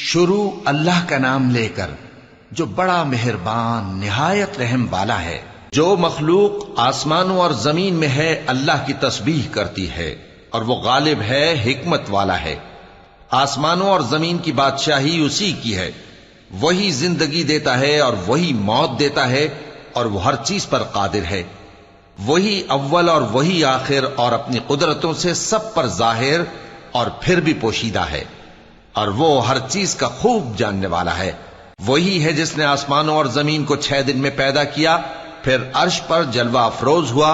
شروع اللہ کا نام لے کر جو بڑا مہربان نہایت رحم والا ہے۔ جو مخلوق آسمانوں اور زمین میں ہے اللہ کی تسبیح کرتی ہے، اور وہ غالب ہے، حکمت والا ہے۔ آسمانوں اور زمین کی بادشاہی اسی کی ہے، وہی زندگی دیتا ہے اور وہی موت دیتا ہے، اور وہ ہر چیز پر قادر ہے۔ وہی اول اور وہی آخر، اور اپنی قدرتوں سے سب پر ظاہر اور پھر بھی پوشیدہ ہے، اور وہ ہر چیز کا خوب جاننے والا ہے۔ وہی ہے جس نے آسمانوں اور زمین کو 6 دن میں پیدا کیا، پھر عرش پر جلوہ افروز ہوا۔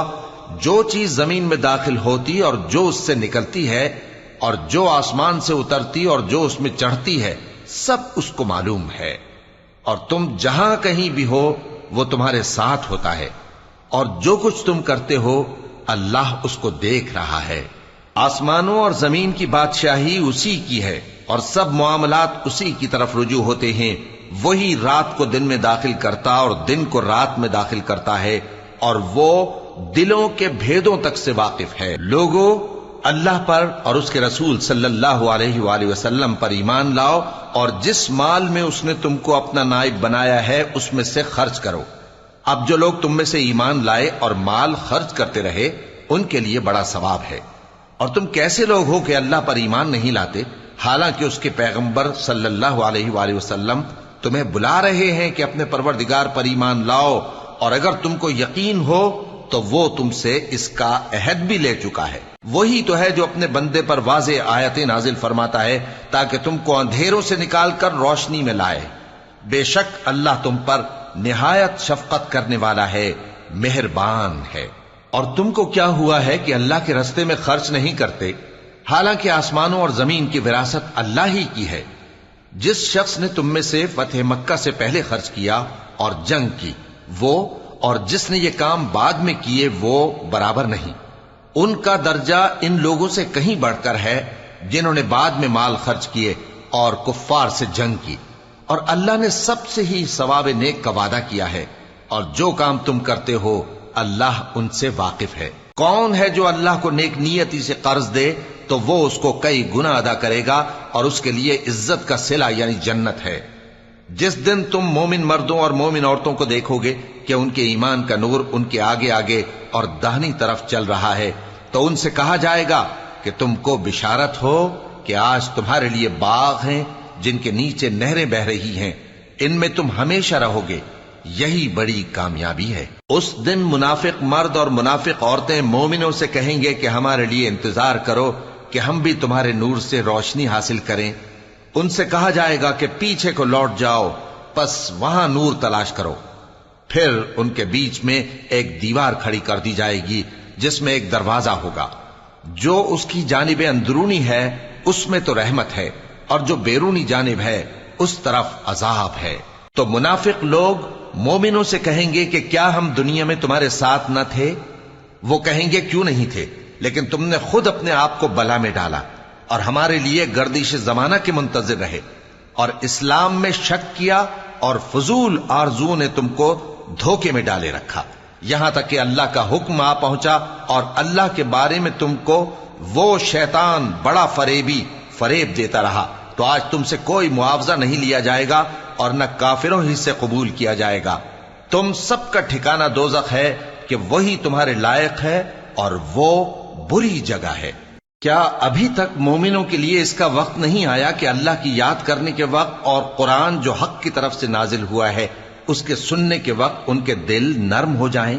جو چیز زمین میں داخل ہوتی اور جو اس سے نکلتی ہے، اور جو آسمان سے اترتی اور جو اس میں چڑھتی ہے، سب اس کو معلوم ہے۔ اور تم جہاں کہیں بھی ہو وہ تمہارے ساتھ ہوتا ہے، اور جو کچھ تم کرتے ہو اللہ اس کو دیکھ رہا ہے۔ آسمانوں اور زمین کی بادشاہی اسی کی ہے، اور سب معاملات اسی کی طرف رجوع ہوتے ہیں۔ وہی رات کو دن میں داخل کرتا اور دن کو رات میں داخل کرتا ہے، اور وہ دلوں کے بھیدوں تک سے واقف ہے۔ لوگوں، اللہ پر اور اس کے رسول صلی اللہ علیہ وآلہ وسلم پر ایمان لاؤ، اور جس مال میں اس نے تم کو اپنا نائب بنایا ہے اس میں سے خرچ کرو۔ اب جو لوگ تم میں سے ایمان لائے اور مال خرچ کرتے رہے ان کے لیے بڑا ثواب ہے۔ اور تم کیسے لوگ ہو کہ اللہ پر ایمان نہیں لاتے، حالانکہ اس کے پیغمبر صلی اللہ علیہ وآلہ وسلم تمہیں بلا رہے ہیں کہ اپنے پروردگار پر ایمان لاؤ، اور اگر تم کو یقین ہو تو وہ تم سے اس کا عہد بھی لے چکا ہے۔ وہی تو ہے جو اپنے بندے پر واضح آیتیں نازل فرماتا ہے تاکہ تم کو اندھیروں سے نکال کر روشنی میں لائے۔ بے شک اللہ تم پر نہایت شفقت کرنے والا ہے، مہربان ہے۔ اور تم کو کیا ہوا ہے کہ اللہ کے رستے میں خرچ نہیں کرتے، حالانکہ آسمانوں اور زمین کی وراثت اللہ ہی کی ہے۔ جس شخص نے تم میں سے فتح مکہ سے پہلے خرچ کیا اور جنگ کی، وہ اور جس نے یہ کام بعد میں کیے وہ برابر نہیں۔ ان کا درجہ ان لوگوں سے کہیں بڑھ کر ہے جنہوں نے بعد میں مال خرچ کیے اور کفار سے جنگ کی، اور اللہ نے سب سے ہی ثواب نیک کا وعدہ کیا ہے، اور جو کام تم کرتے ہو اللہ ان سے واقف ہے۔ کون ہے جو اللہ کو نیک نیتی سے قرض دے تو وہ اس کو کئی گنا ادا کرے گا، اور اس کے لیے عزت کا صلہ یعنی جنت ہے۔ جس دن تم مومن مردوں اور مومن عورتوں کو دیکھو گے کہ ان کے ایمان کا نور ان کے آگے آگے اور داہنی طرف چل رہا ہے، تو ان سے کہا جائے گا کہ تم کو بشارت ہو کہ آج تمہارے لیے باغ ہیں جن کے نیچے نہریں بہ رہی ہیں، ان میں تم ہمیشہ رہو گے، یہی بڑی کامیابی ہے۔ اس دن منافق مرد اور منافق عورتیں مومنوں سے کہیں گے کہ ہمارے لیے انتظار کرو کہ ہم بھی تمہارے نور سے روشنی حاصل کریں۔ ان سے کہا جائے گا کہ پیچھے کو لوٹ جاؤ، پس وہاں نور تلاش کرو۔ پھر ان کے بیچ میں ایک دیوار کھڑی کر دی جائے گی جس میں ایک دروازہ ہوگا، جو اس کی جانب اندرونی ہے اس میں تو رحمت ہے، اور جو بیرونی جانب ہے اس طرف عذاب ہے۔ تو منافق لوگ مومنوں سے کہیں گے کہ کیا ہم دنیا میں تمہارے ساتھ نہ تھے؟ وہ کہیں گے کیوں نہیں تھے، لیکن تم نے خود اپنے آپ کو بلا میں ڈالا اور ہمارے لیے گردش زمانہ کے منتظر رہے، اور اسلام میں شک کیا، اور فضول آرزو نے تم کو دھوکے میں ڈالے رکھا، یہاں تک کہ اللہ کا حکم آ پہنچا، اور اللہ کے بارے میں تم کو وہ شیطان بڑا فریبی فریب دیتا رہا۔ تو آج تم سے کوئی معاوضہ نہیں لیا جائے گا، اور نہ کافروں ہی سے قبول کیا جائے گا۔ تم سب کا ٹھکانہ دوزخ ہے کہ وہی تمہارے لائق ہے، اور وہ بری جگہ ہے۔ کیا ابھی تک مومنوں کے لیے اس کا وقت نہیں آیا کہ اللہ کی یاد کرنے کے وقت اور قرآن جو حق کی طرف سے نازل ہوا ہے اس کے سننے کے وقت ان کے دل نرم ہو جائیں،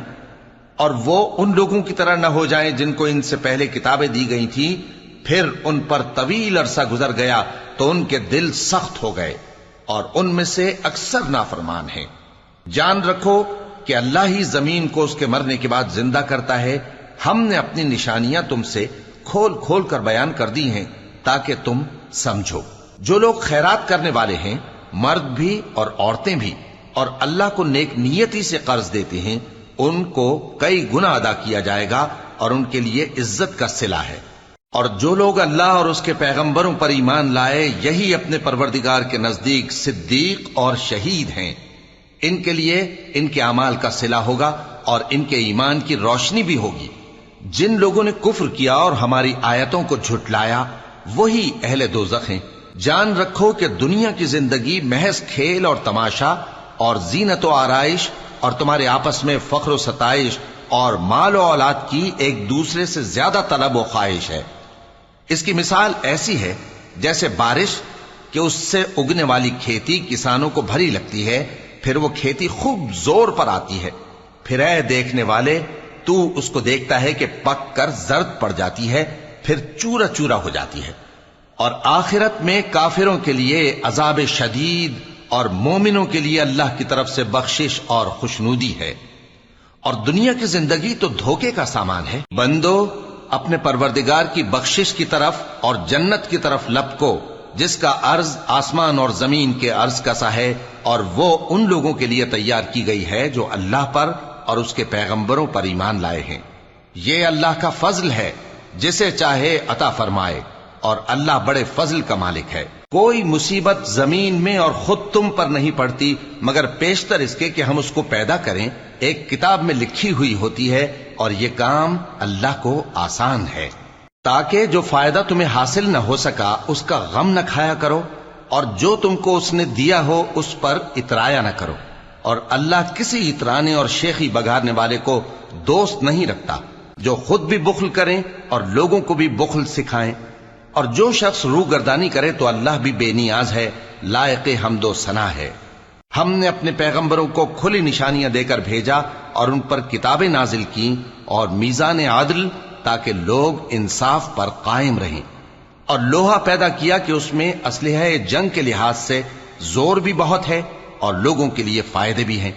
اور وہ ان لوگوں کی طرح نہ ہو جائیں جن کو ان سے پہلے کتابیں دی گئی تھیں، پھر ان پر طویل عرصہ گزر گیا تو ان کے دل سخت ہو گئے، اور ان میں سے اکثر نافرمان ہیں۔ جان رکھو کہ اللہ ہی زمین کو اس کے مرنے کے بعد زندہ کرتا ہے۔ ہم نے اپنی نشانیاں تم سے کھول کھول کر بیان کر دی ہیں تاکہ تم سمجھو۔ جو لوگ خیرات کرنے والے ہیں، مرد بھی اور عورتیں بھی، اور اللہ کو نیک نیتی سے قرض دیتے ہیں، ان کو کئی گنا ادا کیا جائے گا، اور ان کے لیے عزت کا صلہ ہے۔ اور جو لوگ اللہ اور اس کے پیغمبروں پر ایمان لائے، یہی اپنے پروردگار کے نزدیک صدیق اور شہید ہیں۔ ان کے لیے ان کے اعمال کا صلہ ہوگا، اور ان کے ایمان کی روشنی بھی ہوگی۔ جن لوگوں نے کفر کیا اور ہماری آیتوں کو جھٹلایا، وہی اہل دوزخ ہیں۔ جان رکھو کہ دنیا کی زندگی محض کھیل اور تماشا اور زینت و آرائش اور تمہارے آپس میں فخر و ستائش اور مال و اولاد کی ایک دوسرے سے زیادہ طلب و خواہش ہے۔ اس کی مثال ایسی ہے جیسے بارش کہ اس سے اگنے والی کھیتی کسانوں کو بھری لگتی ہے، پھر وہ کھیتی خوب زور پر آتی ہے، پھر اے دیکھنے والے تو اس کو دیکھتا ہے کہ پک کر زرد پڑ جاتی ہے، پھر چورا چورا ہو جاتی ہے۔ اور آخرت میں کافروں کے لیے عذاب شدید اور مومنوں کے لیے اللہ کی طرف سے بخشش اور خوشنودی ہے۔ اور دنیا کی زندگی تو دھوکے کا سامان ہے۔ بندو اپنے پروردگار کی بخشش کی طرف اور جنت کی طرف لپکو جس کا عرض آسمان اور زمین کے عرض کا سا ہے، اور وہ ان لوگوں کے لیے تیار کی گئی ہے جو اللہ پر اور اس کے پیغمبروں پر ایمان لائے ہیں۔ یہ اللہ کا فضل ہے، جسے چاہے عطا فرمائے، اور اللہ بڑے فضل کا مالک ہے۔ کوئی مصیبت زمین میں اور خود تم پر نہیں پڑتی مگر پیشتر اس کے کہ ہم اس کو پیدا کریں ایک کتاب میں لکھی ہوئی ہوتی ہے، اور یہ کام اللہ کو آسان ہے۔ تاکہ جو فائدہ تمہیں حاصل نہ ہو سکا اس کا غم نہ کھایا کرو، اور جو تم کو اس نے دیا ہو اس پر اترایا نہ کرو۔ اور اللہ کسی اترانے اور شیخی بگارنے والے کو دوست نہیں رکھتا، جو خود بھی بخل کریں اور لوگوں کو بھی بخل سکھائیں۔ اور جو شخص روح گردانی کرے تو اللہ بھی بے نیاز ہے، لائق حمد و ثنا ہے۔ ہم نے اپنے پیغمبروں کو کھلی نشانیاں دے کر بھیجا اور ان پر کتابیں نازل کی اور میزان عدل، تاکہ لوگ انصاف پر قائم رہیں، اور لوہا پیدا کیا کہ اس میں اسلحہ جنگ کے لحاظ سے زور بھی بہت ہے اور لوگوں کے لیے فائدے بھی ہیں،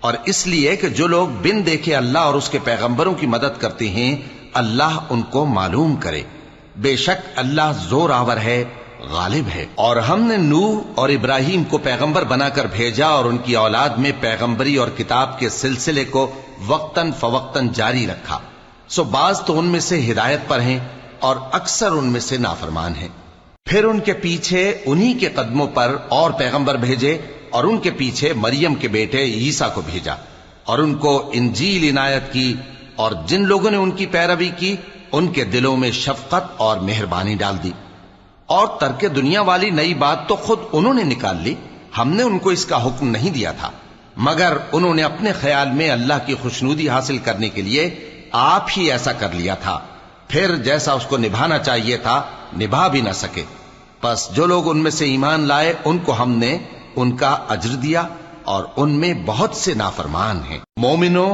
اور اس لیے کہ جو لوگ بن دیکھے اللہ اور اس کے پیغمبروں کی مدد کرتے ہیں اللہ ان کو معلوم کرے۔ بے شک اللہ زور آور ہے، غالب ہے۔ اور ہم نے نوح اور ابراہیم کو پیغمبر بنا کر بھیجا اور ان کی اولاد میں پیغمبری اور کتاب کے سلسلے کو وقتاً فوقتاً جاری رکھا، سو بعض تو ان میں سے ہدایت پر ہیں اور اکثر ان میں سے نافرمان ہیں۔ پھر ان کے پیچھے انہی کے قدموں پر اور پیغمبر بھیجے، اور ان کے پیچھے مریم کے بیٹے عیسیٰ کو بھیجا، اور ان کو انجیل عنایت کی، اور جن لوگوں نے ان کی پیروی کی ان کے دلوں میں شفقت اور مہربانی ڈال دی۔ اور ترک دنیا والی نئی بات تو خود انہوں نے نکال لی، ہم نے ان کو اس کا حکم نہیں دیا تھا، مگر انہوں نے اپنے خیال میں اللہ کی خوشنودی حاصل کرنے کے لیے آپ ہی ایسا کر لیا تھا، پھر جیسا اس کو نبھانا چاہیے تھا نبھا بھی نہ سکے۔ پس جو لوگ ان میں سے ایمان لائے ان کو ہم نے ان کا اجر دیا، اور ان میں بہت سے نافرمان ہیں۔ مومنو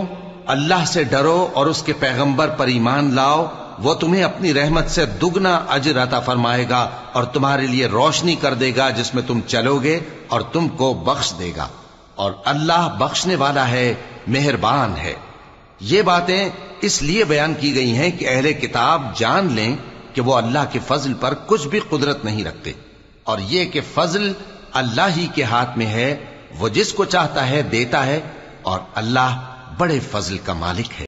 اللہ سے ڈرو اور اس کے پیغمبر پر ایمان لاؤ، وہ تمہیں اپنی رحمت سے دگنا اجر عطا فرمائے گا اور تمہارے لیے روشنی کر دے گا جس میں تم چلو گے اور تم کو بخش دے گا، اور اللہ بخشنے والا ہے، مہربان ہے۔ یہ باتیں اس لیے بیان کی گئی ہیں کہ اہل کتاب جان لیں کہ وہ اللہ کے فضل پر کچھ بھی قدرت نہیں رکھتے، اور یہ کہ فضل اللہ ہی کے ہاتھ میں ہے، وہ جس کو چاہتا ہے دیتا ہے، اور اللہ بڑے فضل کا مالک ہے۔